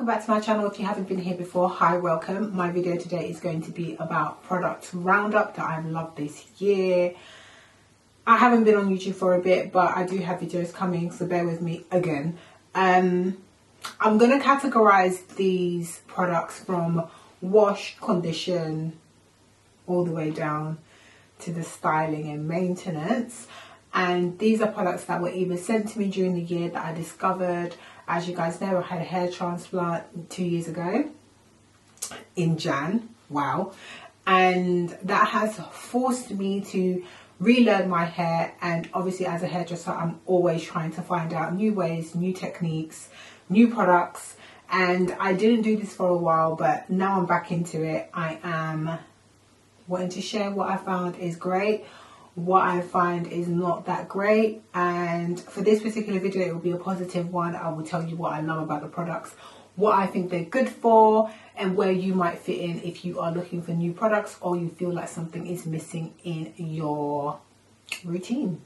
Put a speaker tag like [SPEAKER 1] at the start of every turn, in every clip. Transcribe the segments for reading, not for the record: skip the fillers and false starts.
[SPEAKER 1] welcome back to my channel. If you haven't been here before, hi, welcome. My video today is going to be about product roundup that I've loved this year. I haven't been on YouTube for a bit, but I do have videos coming, so bear with me again. I'm going to categorize these products from wash, condition, all the way down to the styling and maintenance. And these are products that were either sent to me during the year that I discovered. As you guys know, I had a hair transplant 2 years ago in Jan. Wow. And that has forced me to relearn my hair. And obviously as a hairdresser, I'm always trying to find out new ways, new techniques, new products. And I didn't do this for a while, but now I'm back into it. I am wanting to share what I found is great, what I find is not that great, and for this particular video it will be a positive one. I will tell you what I love about the products, what I think they're good for, and where you might fit in if you are looking for new products or you feel like something is missing in your routine.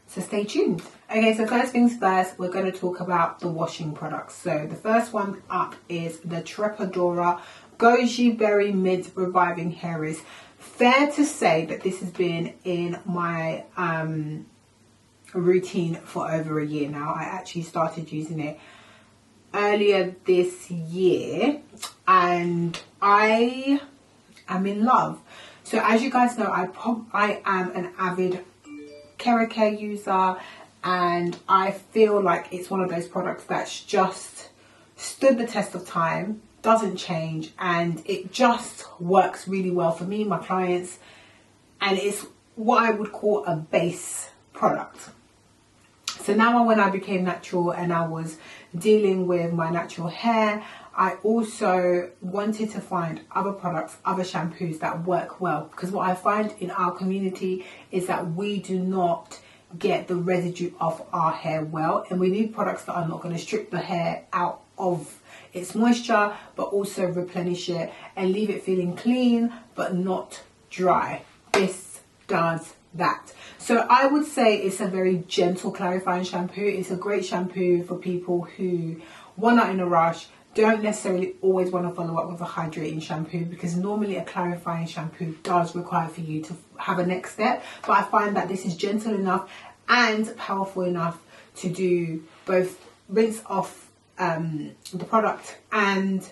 [SPEAKER 1] So stay tuned. Okay, so first things first, we're going to talk about the washing products. So the first one up is the Trepadora Goji Berry Mint Reviving Hair Is. Fair to say that this has been in my routine for over a year now. I actually started using it earlier this year and I am in love. So as you guys know, I am an avid Care user, and I feel like it's one of those products that's just stood the test of time, doesn't change, and it just works really well for me, my clients, and it's what I would call a base product. So now when I became natural and I was dealing with my natural hair, I also wanted to find other products, other shampoos that work well, because what I find in our community is that we do not get the residue of our hair well, and we need products that are not going to strip the hair out of its moisture but also replenish it and leave it feeling clean but not dry. This does that. So I would say it's a very gentle clarifying shampoo. It's a great shampoo for people who, one, are in a rush, don't necessarily always want to follow up with a hydrating shampoo, because normally a clarifying shampoo does require for you to have a next step, but I find that this is gentle enough and powerful enough to do both rinse off the product, and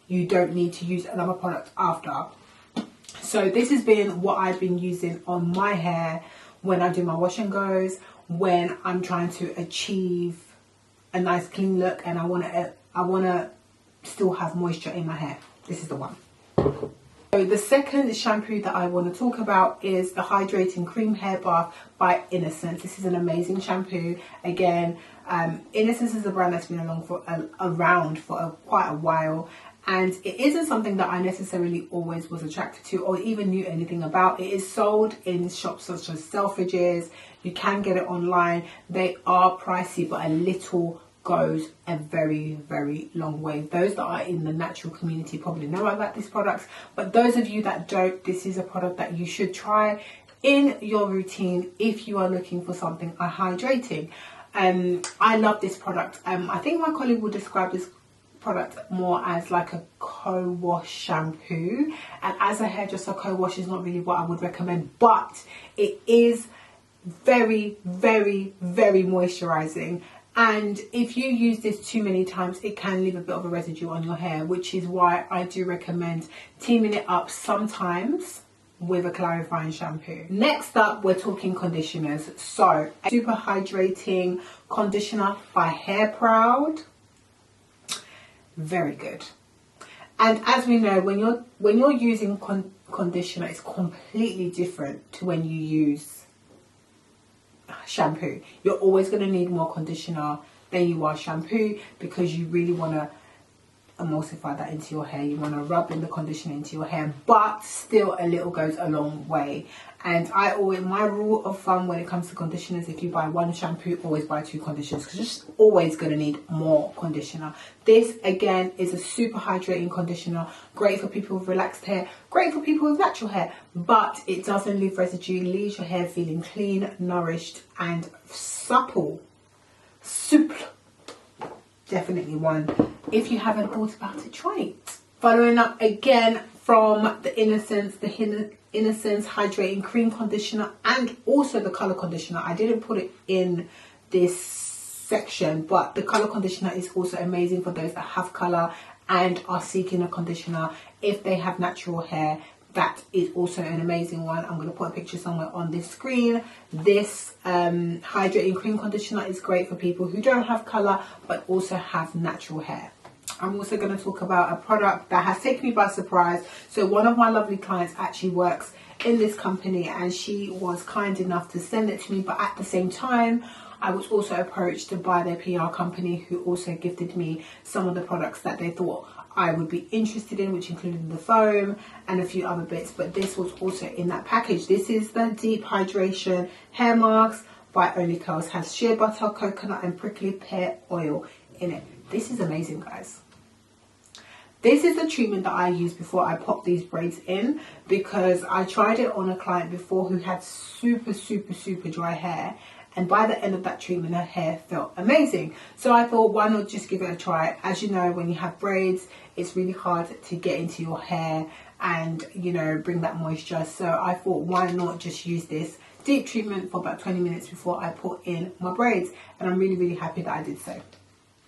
[SPEAKER 1] you don't need to use another product after. So this has been what I've been using on my hair when I do my wash and goes, when I'm trying to achieve a nice clean look and I want to still have moisture in my hair. This is the one. So the second shampoo that I want to talk about is the Hydrating Cream Hair Bath by Innersence. This is an amazing shampoo. Again, Innersence is a brand that's been around for quite a while, and it isn't something that I necessarily always was attracted to or even knew anything about. It is sold in shops such as Selfridges. You can get it online. They are pricey, but a little goes a very, very long way. Those that are in the natural community probably know about these products, but those of you that don't, this is a product that you should try in your routine if you are looking for something hydrating. I love this product. I think my colleague will describe this product more as like a co-wash shampoo, and as a hairdresser, co-wash is not really what I would recommend, but it is very, very, very moisturizing. And if you use this too many times, it can leave a bit of a residue on your hair, which is why I do recommend teaming it up sometimes with a clarifying shampoo. Next up, we're talking conditioners. So, a super hydrating conditioner by Hair Proud. Very good. And as we know, when you're using conditioner, it's completely different to when you use shampoo. You're always going to need more conditioner than you are shampoo, because you really want to emulsify that into your hair. You want to rub in the conditioner into your hair, but still a little goes a long way. And my rule of thumb when it comes to conditioners, if you buy one shampoo, always buy two conditioners, because you're just always going to need more conditioner. This again is a super hydrating conditioner, great for people with relaxed hair, great for people with natural hair, but it doesn't leave residue, leaves your hair feeling clean, nourished and supple. Souple. definitely one. If you haven't thought about it, try it. Following up again from the Innersense, Innersense Hydrating Cream Conditioner and also the Colour Conditioner. I didn't put it in this section, but the Colour Conditioner is also amazing for those that have colour and are seeking a conditioner. If they have natural hair, that is also an amazing one. I'm going to put a picture somewhere on this screen. This Hydrating Cream Conditioner is great for people who don't have colour but also have natural hair. I'm also going to talk about a product that has taken me by surprise. So one of my lovely clients actually works in this company and she was kind enough to send it to me, but at the same time I was also approached by their PR company, who also gifted me some of the products that they thought I would be interested in, which included the foam and a few other bits, but this was also in that package. This is the Deep Hydration Hair Mask by Only Curls. Has shea butter, coconut and prickly pear oil in it. This is amazing, guys. This is the treatment that I use before I pop these braids in, because I tried it on a client before who had super dry hair, and by the end of that treatment her hair felt amazing. So I thought, why not just give it a try? As you know, when you have braids, it's really hard to get into your hair and, you know, bring that moisture. So I thought, why not just use this deep treatment for about 20 minutes before I put in my braids, and I'm really happy that I did so.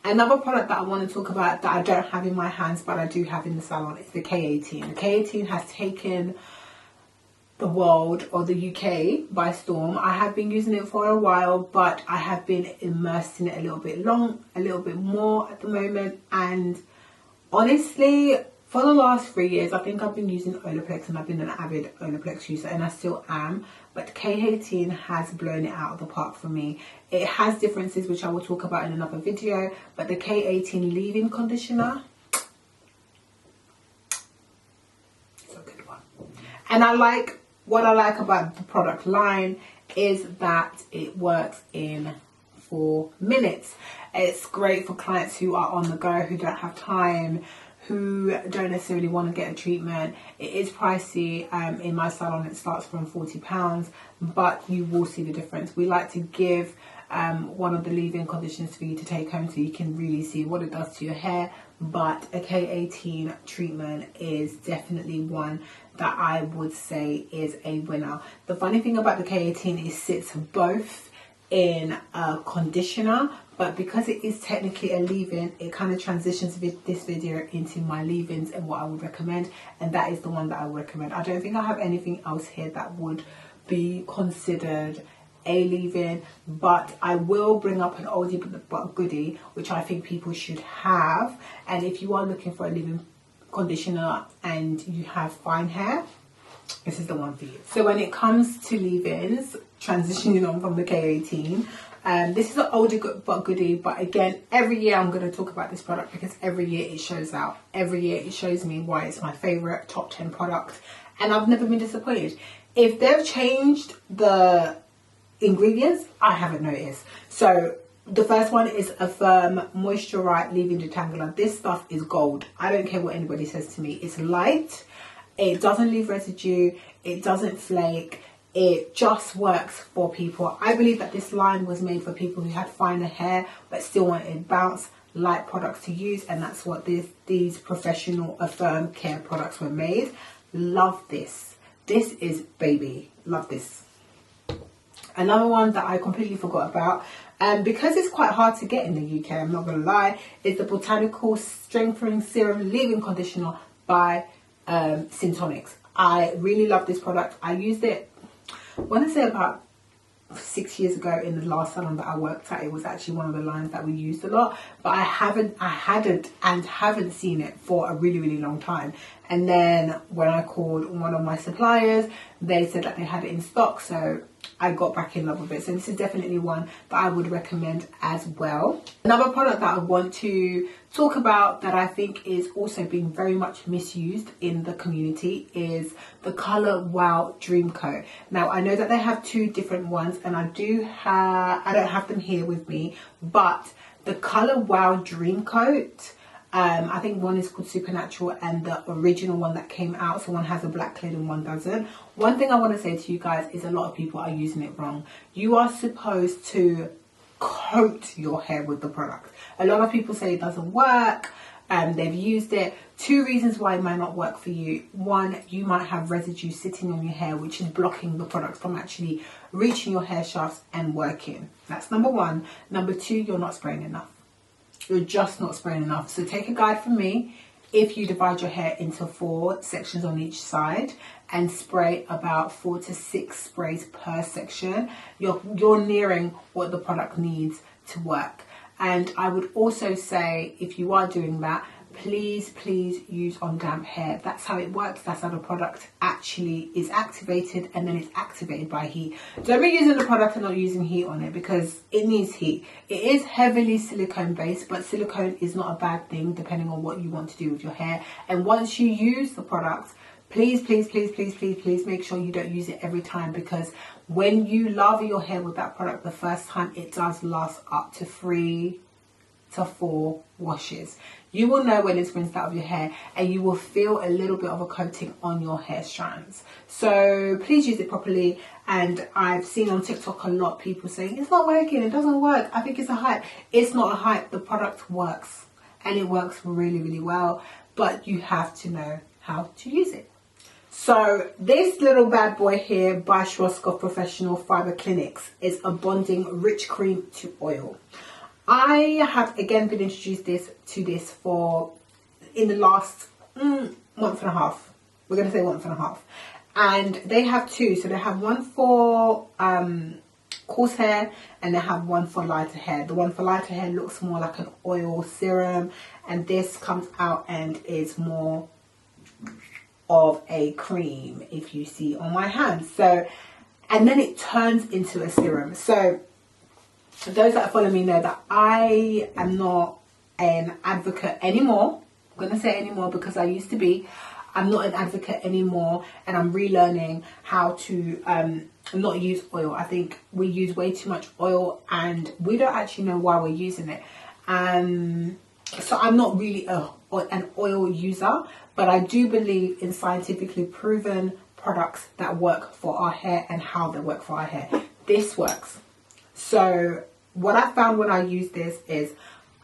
[SPEAKER 1] Another product that I want to talk about that I don't have in my hands but I do have in the salon is the K18. The K18 has taken the world, or the UK, by storm. I have been using it for a while, but I have been immersed in it a little bit more at the moment, and honestly for the last 3 years I think I've been using Olaplex, and I've been an avid Olaplex user and I still am, but K18 has blown it out of the park for me. It has differences which I will talk about in another video, but the K18 leave-in conditioner, it's a good one. And what I like about the product line is that it works in 4 minutes. It's great for clients who are on the go, who don't have time, who don't necessarily want to get a treatment. It is pricey. In my salon it starts from £40, but you will see the difference. We like to give one of the leave-in conditioners for you to take home so you can really see what it does to your hair, but a K18 treatment is definitely one that I would say is a winner. The funny thing about the K18 is it sits both in a conditioner, but because it is technically a leave-in, it kind of transitions this video into my leave-ins and what I would recommend, and that is the one that I would recommend. I don't think I have anything else here that would be considered a leave-in, but I will bring up an oldie but goodie which I think people should have. And if you are looking for a leave-in conditioner and you have fine hair, this is the one for you. So when it comes to leave-ins, transitioning on from the K18, this is an oldie but goodie, but again, every year I'm going to talk about this product because every year it shows out. Every year it shows me why it's my favourite top 10 product, and I've never been disappointed. If they've changed the ingredients, I haven't noticed. So the first one is Affirm Moisture Leave-In Detangler. This stuff is gold. I don't care what anybody says to me. It's light, it doesn't leave residue, it doesn't flake, it just works for people. I believe that this line was made for people who had finer hair but still wanted bounce, light products to use, and that's what these professional Affirm care products were made. Love this. This is baby. Love this. Another one that I completely forgot about, because it's quite hard to get in the UK, I'm not going to lie, is the Botanical Strengthening Serum Leave-In Conditioner by Syntonics. I really love this product. I used it, I want to say about 6 years ago in the last salon that I worked at. It was actually one of the lines that we used a lot, but I haven't seen it for a really long time. And then when I called one of my suppliers, they said that they had it in stock, so I got back in love with it. So this is definitely one that I would recommend as well. Another product that I want to talk about that I think is also being very much misused in the community is the Colorwow Dreamcoat. Now I know that they have two different ones, and I don't have them here with me, but the Colorwow Dreamcoat, I think one is called Supernatural and the original one that came out, so one has a black lid and one doesn't. One thing I want to say to you guys is a lot of people are using it wrong. You are supposed to coat your hair with the product. A lot of people say it doesn't work. They've used it. 2 reasons why it might not work for you. 1, you might have residue sitting on your hair, which is blocking the product from actually reaching your hair shafts and working. That's number 1. Number 2, you're not spraying enough. You're just not spraying enough. So take a guide from me. If you divide your hair into 4 sections on each side and spray about 4 to 6 sprays per section, you're nearing what the product needs to work. And I would also say, if you are doing that, please use on damp hair. That's how it works. That's how the product actually is activated, and then it's activated by heat. Don't be using the product and not using heat on it, because it needs heat. It is heavily silicone based, but silicone is not a bad thing depending on what you want to do with your hair. And once you use the product, please make sure you don't use it every time, because when you lather your hair with that product the first time, it does last up to 3 to 4 washes. You will know when it's rinsed out of your hair, and you will feel a little bit of a coating on your hair strands. So please use it properly. And I've seen on TikTok a lot of people saying it's not working, it doesn't work, I think it's a hype. It's not a hype. The product works, and it works really well, but you have to know how to use it. So this little bad boy here by Schwarzkopf Professional Fibre Clinics is a bonding rich cream to oil. I have again been introduced to this for in the last month and a half. We're going to say month and a half. And they have 2. So they have one for coarse hair, and they have one for lighter hair. The one for lighter hair looks more like an oil serum, and this comes out and is more of a cream, if you see on my hands. So, and then it turns into a serum. So those that follow me know that I am not an advocate anymore. I'm going to say anymore because I used to be. I'm not an advocate anymore, and I'm relearning how to not use oil. I think we use way too much oil, and we don't actually know why we're using it. So I'm not really an oil user, but I do believe in scientifically proven products that work for our hair and how they work for our hair. This works. So what I found when I used this is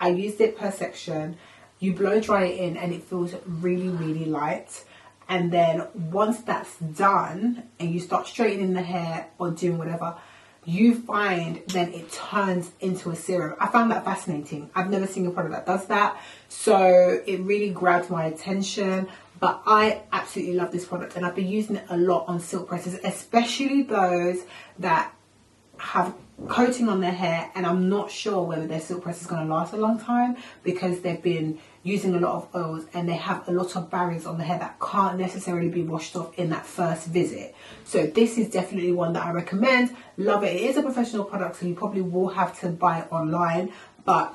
[SPEAKER 1] I used it per section. You blow dry it in, and it feels really light. And then once that's done and you start straightening the hair or doing whatever, you find then it turns into a serum. I found that fascinating. I've never seen a product that does that. So it really grabbed my attention. But I absolutely love this product, and I've been using it a lot on silk presses, especially those that have coating on their hair, and I'm not sure whether their silk press is going to last a long time because they've been using a lot of oils, and they have a lot of barriers on the hair that can't necessarily be washed off in that first visit. So this is definitely one that I recommend. Love it. It is a professional product, so you probably will have to buy it online, but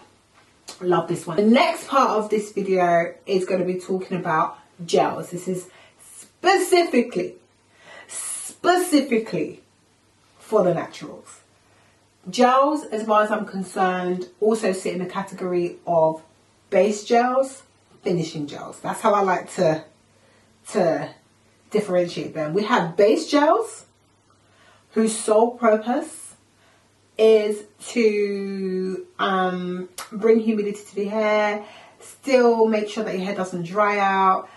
[SPEAKER 1] love this one. The next part of this video is going to be talking about gels. This is specifically for the naturals. Gels, as far as I'm concerned, also sit in the category of base gels, finishing gels. That's how I like to differentiate them. We have base gels whose sole purpose is to bring humidity to the hair, still make sure that your hair doesn't dry out,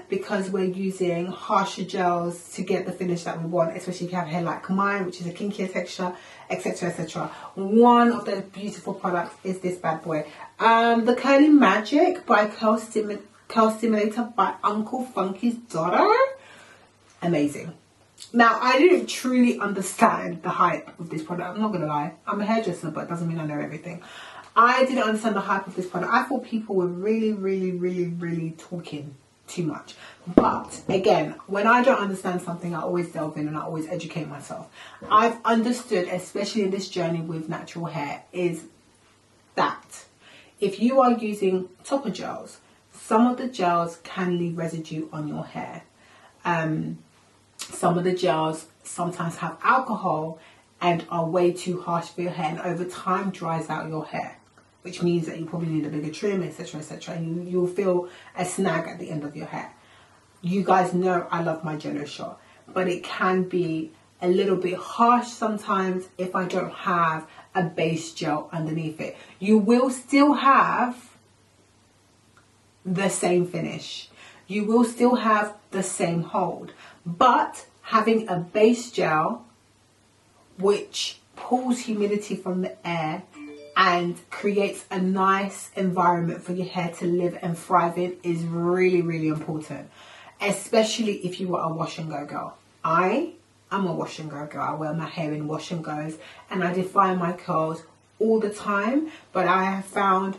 [SPEAKER 1] because we're using harsher gels to get the finish that we want, especially if you have hair like mine, which is a kinkier texture, etc. One of the beautiful products is this bad boy, the Curly Magic by Curl Stimulator by Uncle Funky's daughter. Amazing. Now, I didn't truly understand the hype of this product. I'm not gonna lie, I'm a hairdresser, but it doesn't mean I know everything. I didn't understand the hype of this product. I thought people were really talking too much. But again, when I don't understand something, I always delve in and I always educate myself. I've understood, especially in this journey with natural hair, is that if you are using topper gels, some of the gels can leave residue on your hair. Some of the gels sometimes have alcohol and are way too harsh for your hair, and over time dries out your hair, which means that you probably need a bigger trim, etc. And you'll feel a snag at the end of your hair. You guys know I love my jello shot, but it can be a little bit harsh sometimes if I don't have a base gel underneath it. You will still have the same finish. You will still have the same hold, but having a base gel which pulls humidity from the air and creates a nice environment for your hair to live and thrive in is really, really important, especially if you are a wash and go girl. I am a wash and go girl. I wear my hair in wash and goes and I define my curls all the time, but I have found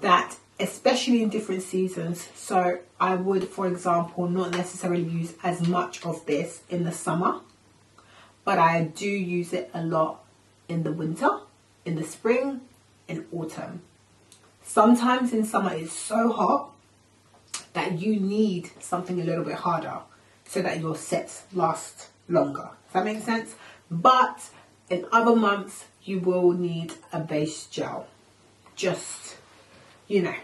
[SPEAKER 1] that especially in different seasons, so I would, for example, not necessarily use as much of this in the summer, but I do use it a lot in the winter, in the spring, in autumn. Sometimes in summer it's so hot that you need something a little bit harder so that your sets last longer. Does that make sense? But in other months you will need a base gel, just, you know,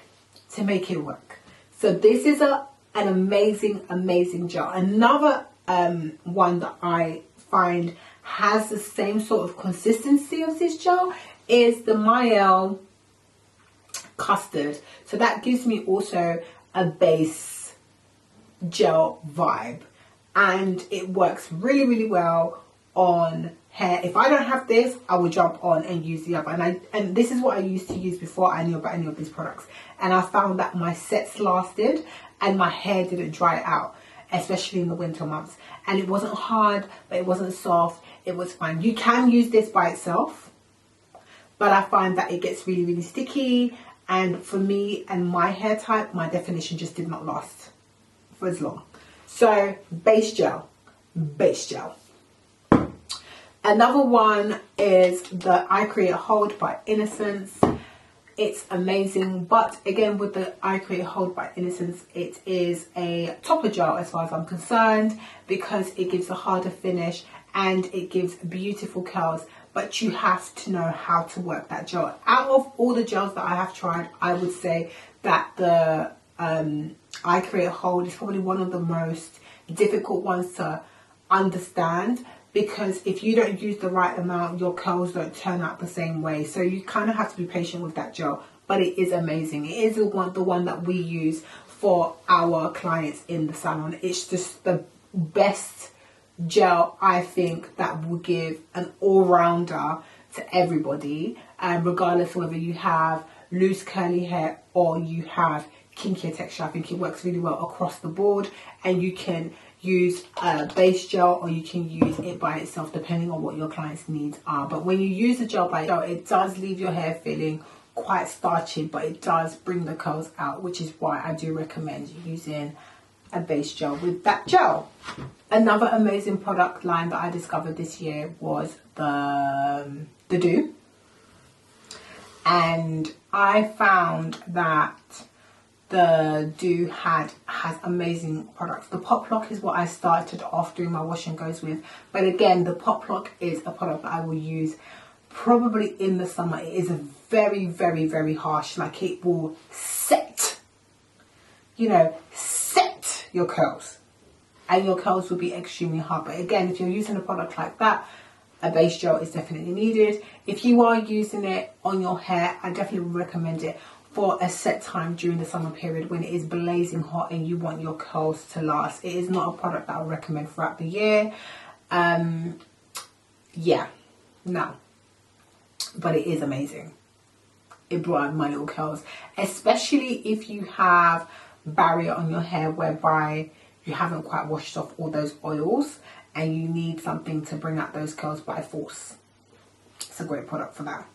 [SPEAKER 1] to make it work. So this is an amazing gel. Another one that I find has the same sort of consistency of this gel is the Mielle custard. So that gives me also a base gel vibe, and it works really, really well on hair. If I don't have this, I will jump on and use the other, and this is what I used to use before I knew about any of these products, and I found that my sets lasted and my hair didn't dry out, especially in the winter months. And it wasn't hard, but it wasn't soft. It was fine. You can use this by itself, but I find that it gets really, really sticky, and for me and my hair type, my definition just did not last for as long. So base gel. Another one is the Eye Create Hold by Innersense. It's amazing, but again, with the Eye Create Hold by Innersense, it is a topper gel as far as I'm concerned, because it gives a harder finish and it gives beautiful curls, but you have to know how to work that gel. Out of all the gels that I have tried, I would say that the Eye Create Hold is probably one of the most difficult ones to understand, because if you don't use the right amount, your curls don't turn out the same way. So you kind of have to be patient with that gel, but it is amazing. It is the one that we use for our clients in the salon. It's just the best gel, I think, that will give an all-rounder to everybody, regardless of whether you have loose curly hair or you have kinkier texture. I think it works really well across the board, and you can use a base gel or you can use it by itself depending on what your client's needs are. But when you use the gel by itself, it does leave your hair feeling quite starchy, but it does bring the curls out, which is why I do recommend using a base gel with that gel. Another amazing product line that I discovered this year was the doux, and I found that the doux has amazing products. The Pop Lock is what I started off doing my wash and goes with, but again, the Pop Lock is a product that I will use probably in the summer. It is a very, very, very harsh, like it will set, you know, set your curls, and your curls will be extremely hard. But again, if you're using a product like that, a base gel is definitely needed. If you are using it on your hair, I definitely would recommend it for a set time during the summer period when it is blazing hot and you want your curls to last. It is not a product that I would recommend throughout the year. Yeah, no, but it is amazing. It brought out my little curls, especially if you have barrier on your hair whereby you haven't quite washed off all those oils and you need something to bring out those curls by force. It's a great product for that.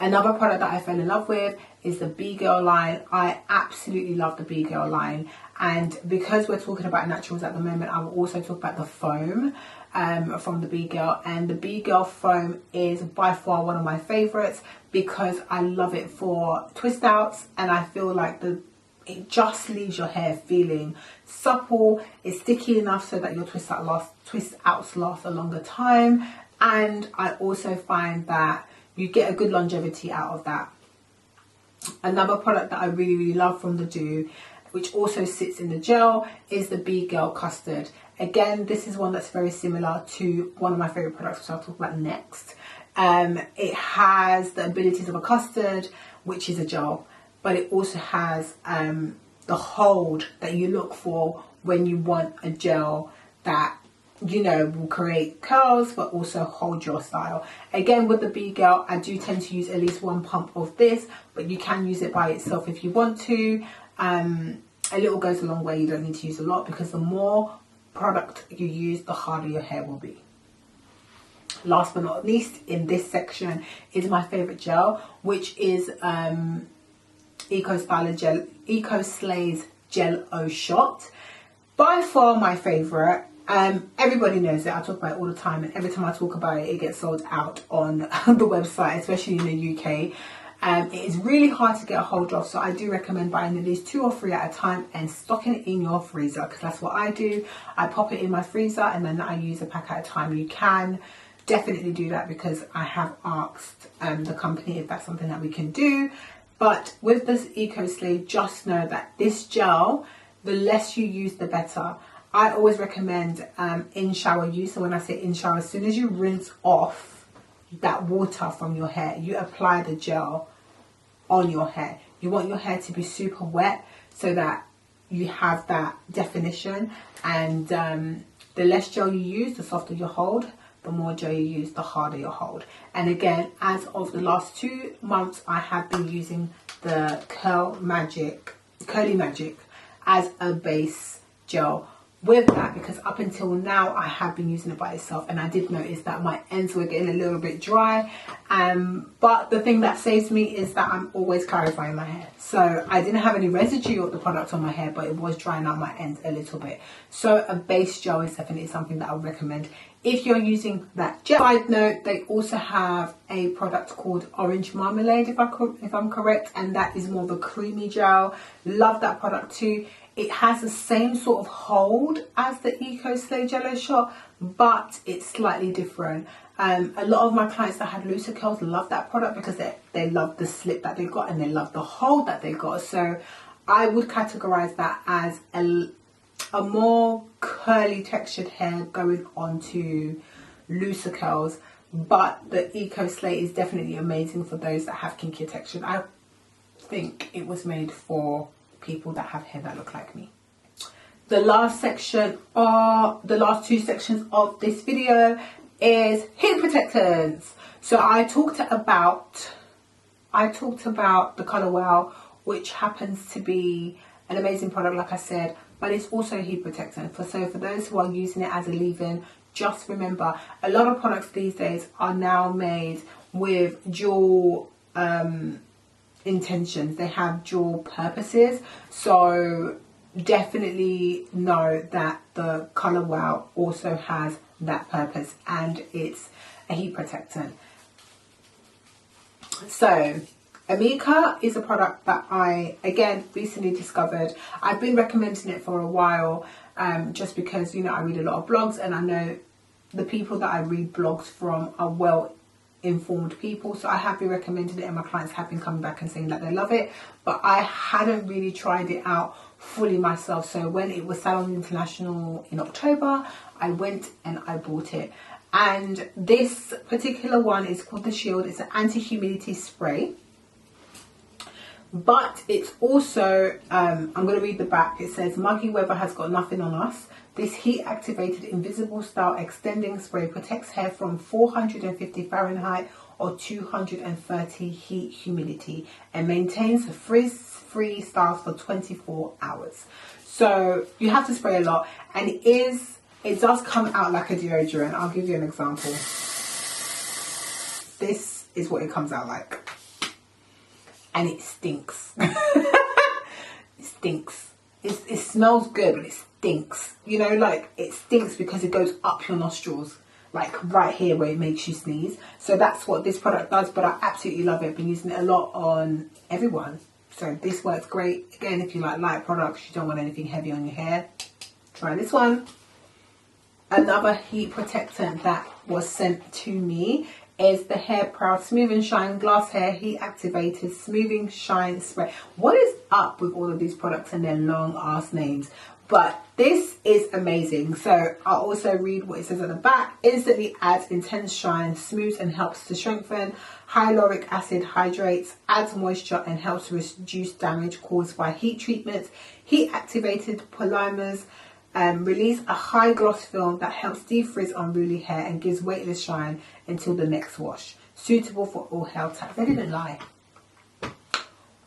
[SPEAKER 1] Another product that I fell in love with is the B-Girl line. I absolutely love the B-Girl line, and because we're talking about naturals at the moment, I will also talk about the foam from the B-Girl, and the B-Girl foam is by far one of my favorites because I love it for twist outs, and I feel like it just leaves your hair feeling supple. It's sticky enough so that your twist outs last a longer time, and I also find that you get a good longevity out of that. Another product that I really, really love from the doux, which also sits in the gel, is the B-Girl custard. Again, this is one that's very similar to one of my favorite products, which I'll talk about next. It has the abilities of a custard, which is a gel, but it also has the hold that you look for when you want a gel that, you know, will create curls but also hold your style. Again, with the B gel, I do tend to use at least one pump of this, but you can use it by itself if you want to. A little goes a long way. You don't need to use a lot, because the more product you use, the harder your hair will be. Last but not least, in this section is my favorite gel, which is Ecoslay's Jello Shot. By far my favorite. Everybody knows it. I talk about it all the time, and every time I talk about it, it gets sold out on the website, especially in the UK. It is really hard to get a hold of, so I do recommend buying at least 2 or 3 at a time and stocking it in your freezer, because that's what I do. I pop it in my freezer and then I use a pack at a time. You can definitely do that, because I have asked the company if that's something that we can do. But with this Ecoslay, just know that this gel, the less you use, the better. I always recommend in shower use. So when I say in shower, as soon as you rinse off that water from your hair, you apply the gel on your hair. You want your hair to be super wet so that you have that definition, and the less gel you use, the softer your hold. The more gel you use, the harder your hold. And again, as of the last 2 months, I have been using the Curly Magic as a base gel with that, because up until now I have been using it by itself, and I did notice that my ends were getting a little bit dry. But the thing that saves me is that I'm always clarifying my hair, so I didn't have any residue of the product on my hair, but it was drying out my ends a little bit. So a base gel is definitely something that I would recommend if you're using that gel. Side note, they also have a product called Orange Marmalade, if I'm correct, and that is more of a creamy gel. Love that product too. It has the same sort of hold as the Ecoslay Jello Shot, but it's slightly different. A lot of my clients that had looser curls love that product, because they love the slip that they got and they love the hold that they got. So I would categorize that as a more curly textured hair going on to looser curls, but the Ecoslay is definitely amazing for those that have kinkier texture. I think it was made for people that have hair that look like me. The last section, or the last 2 sections of this video, is heat protectants. So I talked about the Colorwow, which happens to be an amazing product, like I said, but it's also a heat protectant. So for those who are using it as a leave-in, just remember, a lot of products these days are now made with dual intentions. They have dual purposes, so definitely know that the Colorwow also has that purpose, and it's a heat protectant. So Amika is a product that I, again, recently discovered. I've been recommending it for a while, just because, you know, I read a lot of blogs, and I know the people that I read blogs from are well informed people, so I have been recommending it, and my clients have been coming back and saying that they love it, but I hadn't really tried it out fully myself. So when it was Salon International in October, I went and I bought it, and this particular one is called the Shield. It's an anti-humidity spray, but it's also I'm going to read the back. It says, "Muggy weather has got nothing on us. This heat-activated invisible style extending spray protects hair from 450 Fahrenheit or 230 heat humidity and maintains the frizz-free style for 24 hours. So you have to spray a lot, and it does come out like a deodorant. I'll give you an example. This is what it comes out like. And it stinks. It stinks. It smells good, but it stinks. You know, like, it stinks because it goes up your nostrils, like right here where it makes you sneeze. So that's what this product does, but I absolutely love it. I've been using it a lot on everyone. So this works great. Again, if you like light products, you don't want anything heavy on your hair, try this one. Another heat protectant that was sent to me is the Hair Proud Smooth and Shine Glass Hair Heat Activated Smoothing Shine Spray. What is up with all of these products and their long ass names? But this is amazing. So I'll also read what it says at the back. Instantly adds intense shine, smooths and helps to strengthen. Hyaluronic acid hydrates, adds moisture and helps to reduce damage caused by heat treatments. Heat activated polymers release a high gloss film that helps defrizz unruly hair and gives weightless shine until the next wash. Suitable for all hair types. They didn't lie.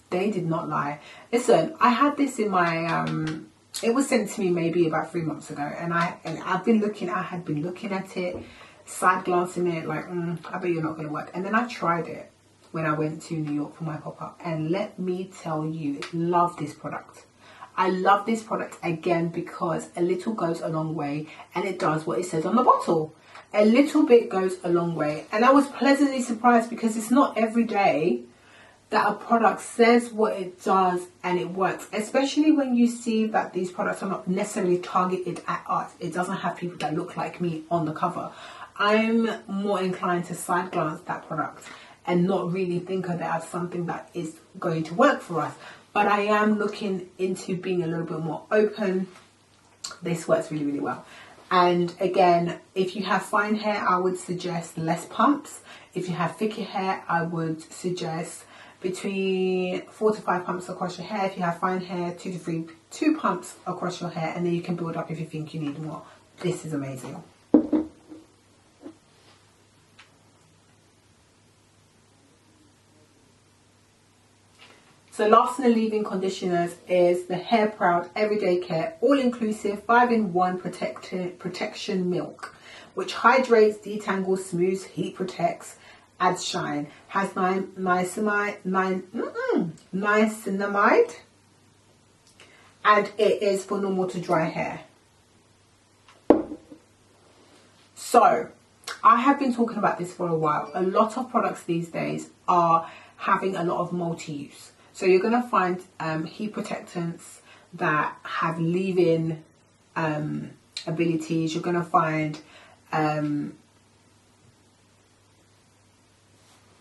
[SPEAKER 1] They did not lie. Listen, I had this in my it was sent to me maybe about 3 months ago, and I had been looking at it, side glancing it, like I bet you're not going to work. And then I tried it when I went to New York for my pop-up, and let me tell you, love this product. I love this product again because a little goes a long way, and it does what it says on the bottle. A little bit goes a long way, and I was pleasantly surprised because it's not every day that a product says what it does and it works, especially when you see that these products are not necessarily targeted at us. It doesn't have people that look like me on the cover. I'm more inclined to side glance that product and not really think of it as something that is going to work for us. But I am looking into being a little bit more open. This works really, really well. And again, if you have fine hair, I would suggest less pumps. If you have thicker hair, I would suggest between 4 to 5 pumps across your hair. If you have fine hair, 2 pumps across your hair, and then you can build up if you think you need more. This is amazing. So last in the leave-in conditioners is the Hair Proud Everyday Care All-Inclusive 5-in-1 Protection Milk, which hydrates, detangles, smooths, heat protects, adds shine, has niacinamide, and it is for normal to dry hair. So I have been talking about this for a while. A lot of products these days are having a lot of multi-use. So you're going to find heat protectants that have leave-in abilities. You're going to find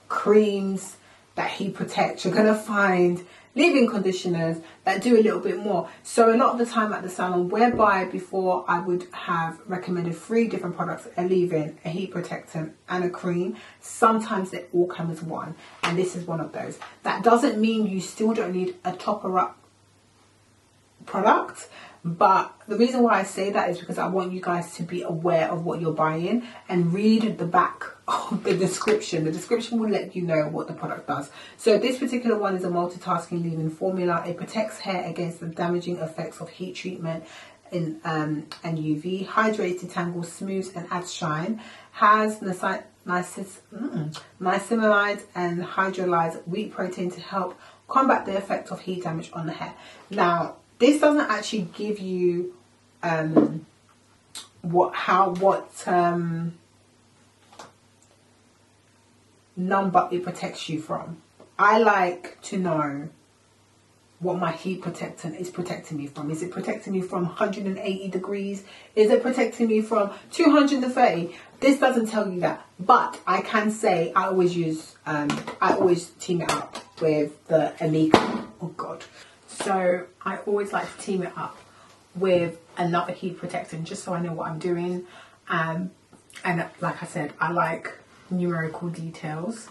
[SPEAKER 1] creams that heat protect. You're going to find leave-in conditioners that do a little bit more. So a lot of the time at the salon, whereby before I would have recommended 3 different products, a leave-in, a heat protectant and a cream, sometimes they all come as one, and this is one of those. That doesn't mean you still don't need a topper up product, but the reason why I say that is because I want you guys to be aware of what you're buying and read the back of the description. The description will let you know what the product does. So this particular one is a multitasking leave-in formula. It protects hair against the damaging effects of heat treatment and UV, hydrates, detangles, smooths and adds shine, has niacinamide and hydrolyzed wheat protein to help combat the effect of heat damage on the hair. Now, this doesn't actually give you what number it protects you from. I like to know what my heat protectant is protecting me from. Is it protecting me from 180 degrees? Is it protecting me from 230? This doesn't tell you that, but I can say I always use I always team it up with the Amica. Oh god. So I always like to team it up with another heat protectant just so I know what I'm doing. And like I said, I like numerical details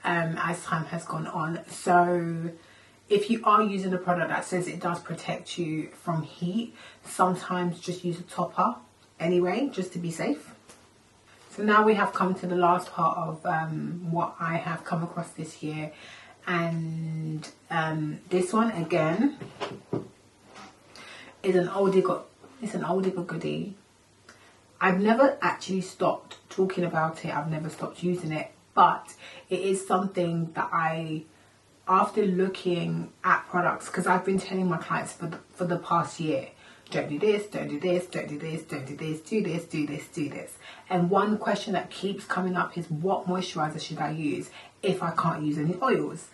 [SPEAKER 1] as time has gone on. So if you are using a product that says it does protect you from heat, sometimes just use a topper anyway, just to be safe. So now we have come to the last part of what I have come across this year. And this one again is an oldie but goodie. I've never actually stopped talking about it. I've never stopped using it, but it is something that after looking at products, because I've been telling my clients for the past year, don't do this, don't do this, don't do this, don't do this, do this, do this, do this. And one question that keeps coming up is, what moisturizer should I use if I can't use any oils?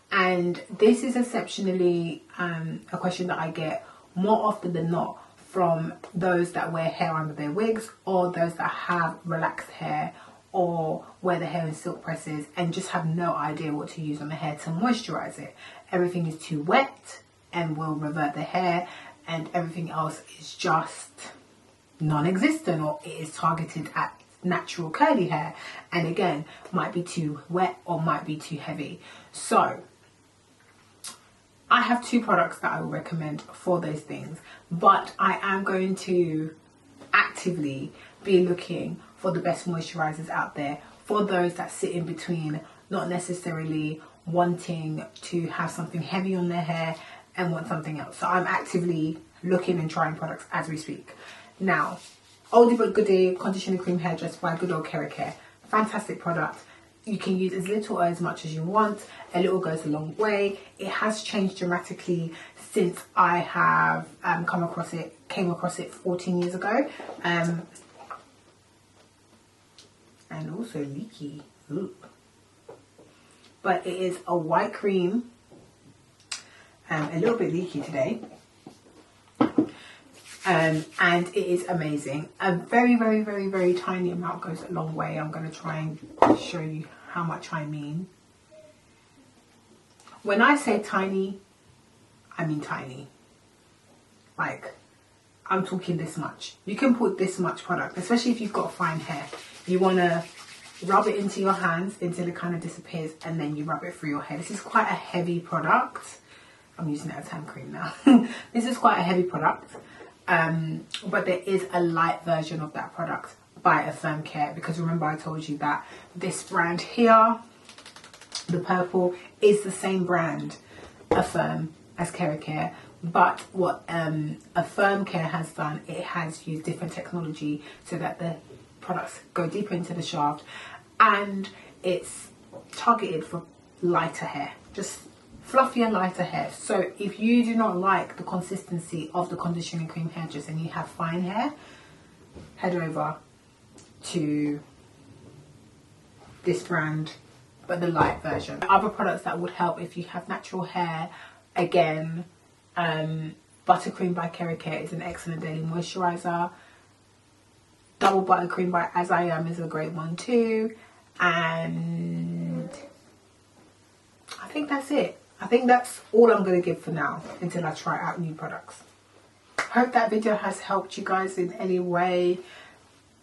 [SPEAKER 1] And this is exceptionally a question that I get more often than not from those that wear hair under their wigs, or those that have relaxed hair, or wear the hair in silk presses and just have no idea what to use on the hair to moisturize it. Everything is too wet and will revert the hair, and everything else is just non-existent, or it is targeted at natural curly hair, and again might be too wet or might be too heavy. So I have 2 products that I will recommend for those things, but I am going to actively be looking for the best moisturizers out there for those that sit in between, not necessarily wanting to have something heavy on their hair and want something else. So I'm actively looking and trying products as we speak. Now, oldie but goodie conditioner cream hairdress by good old Kerry Care. Fantastic product. You can use as little or as much as you want. A little goes a long way. It has changed dramatically since I have came across it 14 years ago. And also leaky. Ooh. But it is a white cream. A little bit leaky today. And it is amazing. A very, very, very, very tiny amount goes a long way. I'm going to try and show you how much I mean. When I say tiny, I mean tiny. Like, I'm talking this much. You can put this much product, especially if you've got fine hair. You want to rub it into your hands until it kind of disappears, and then you rub it through your hair. This is quite a heavy product. I'm using it as hand cream now. This is quite a heavy product. But there is a light version of that product by Affirm Care, because remember I told you that this brand here, the purple, is the same brand, Affirm, as Kerry Care. But what Affirm Care has done, it has used different technology so that the products go deeper into the shaft, and it's targeted for lighter hair, just fluffier, lighter hair. So if you do not like the consistency of the conditioning cream hairdress and you have fine hair, head over to this brand, but the light version. Other products that would help if you have natural hair, again, Buttercream by Kerry Care is an excellent daily moisturizer. Double Buttercream by As I Am is a great one too. And I think that's it. I think that's all I'm going to give for now until I try out new products. Hope that video has helped you guys in any way.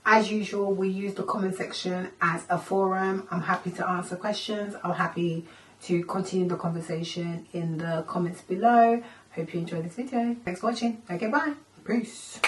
[SPEAKER 1] As usual, we use the comment section as a forum. I'm happy to answer questions. I'm happy to continue the conversation in the comments below. Hope you enjoyed this video. Thanks for watching. Okay, bye. Peace.